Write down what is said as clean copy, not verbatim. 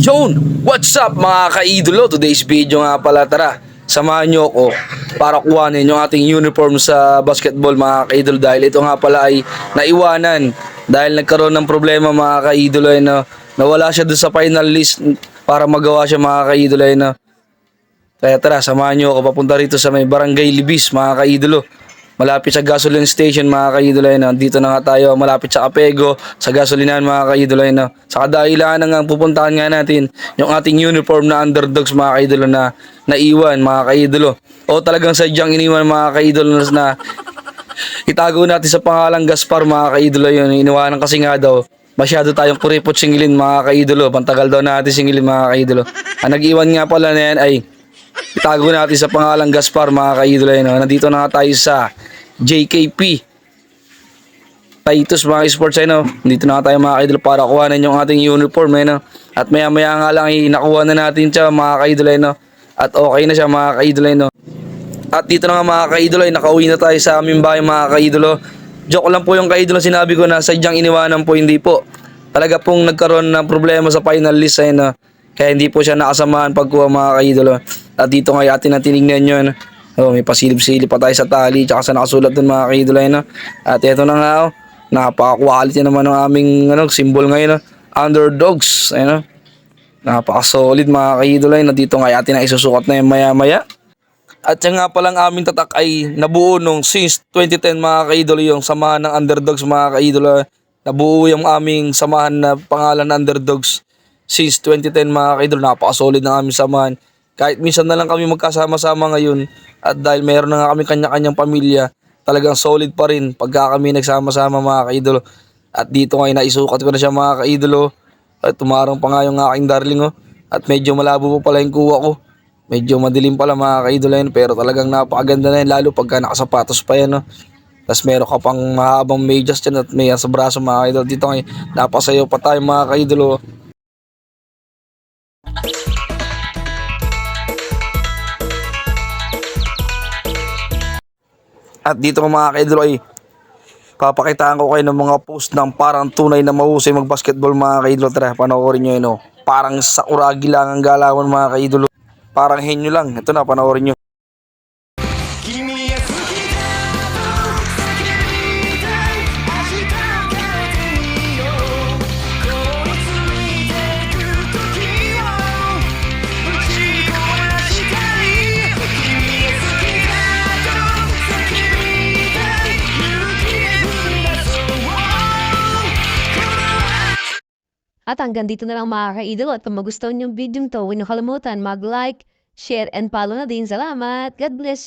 Joan, what's up mga ka-idolo? Today's video nga pala, tara, samahan nyo ako para kuhanin yung ating uniform sa basketball mga ka-idolo, dahil ito nga pala ay naiwanan dahil nagkaroon ng problema mga ka-idolo, nawala siya dun sa final list para magawa siya mga ka-idolo. Kaya tara, samahan nyo ako papunta rito sa may Barangay Libis mga ka-idolo, malapit sa gasoline station mga ka-idolo. Dito na nga tayo, malapit sa Apego, sa gasolinahan mga ka-idolo. Sa kadahilan nga pupuntahan nga natin yung ating uniform na Underdogs mga ka-idolo na naiwan mga ka-idolo, o talagang sadyang iniwan mga ka-idolo na itago natin sa pangalang Gaspar mga ka-idolo. Yun, iniwanan kasi nga daw masyado tayong kuripot singilin mga ka-idolo, pantagal daw natin singilin mga ka-idolo. Ang nag-iwan nga pala na yan ay itago natin sa pangalang Gaspar mga ka-idolo. Nandito na nga tayo sa JKP Titus mga sports. Dito na nga tayo mga ka-idolo para kuhanin yung ating uniform. At maya maya nga lang nakuha na natin siya mga ka-idolo. At okay na siya mga ka-idolo. At dito na nga mga ka-idolo, nakauwi na tayo sa aming bahay mga ka-idolo. Joke lang po yung ka-idolo, sinabi ko na sadyang iniwanan po, hindi po. Talaga pong nagkaroon ng problema sa final list kaya hindi po siya nakasamahan pagkuha mga ka-idolo. At dito nga atin na tinignan nyo. May pasilip-silip pa tayo sa tali tsaka sa nakasulat dun mga ka-idolo. At eto na nga, napaka-quality naman ng aming symbol ngayon. Underdogs. Napaka-solid mga ka-idolo. Dito nga atin na isusukat na yung maya-maya. At yan nga palang aming tatak ay nabuo nung since 2010 mga ka-idolo, yung samahan ng Underdogs mga ka-idolo. Nabuo yung aming samahan na pangalan na Underdogs since 2010 mga ka-idolo. Napaka-solid ng aming samahan. Kahit minsan na lang kami magkasama-sama ngayon, at dahil meron na nga kami kanya-kanyang pamilya, talagang solid pa rin pagka kami nagsama-sama mga ka-idolo. At dito ngayon naisukat ko na siya mga ka-idolo. At tumarang pa nga yung aking darling. At medyo malabo pa pala yung kuha ko. Medyo madilim pala mga ka-idolo, pero talagang napakaganda na yan, lalo pagka nakasapatos pa yan. Tapos meron ka pang mahabang medyas dyan at may sa braso mga ka-idolo. Dito ngayon napasayo pa tayo mga ka-idolo. At dito mga ka-idolo ay papakitaan ko kayo ng mga post ng parang tunay na mahusay mag-basketball mga ka-idolo. Tara, panoorin nyo yun. Parang sa Uragi lang ang galawan mga ka-idolo. Parang henyo lang. Ito na, panoorin nyo. At hanggang dito na lang mga ka-idol, at kung magustuhan yung video to, huwag niyo kalimutan mag-like, share, and follow na din. Salamat! God bless!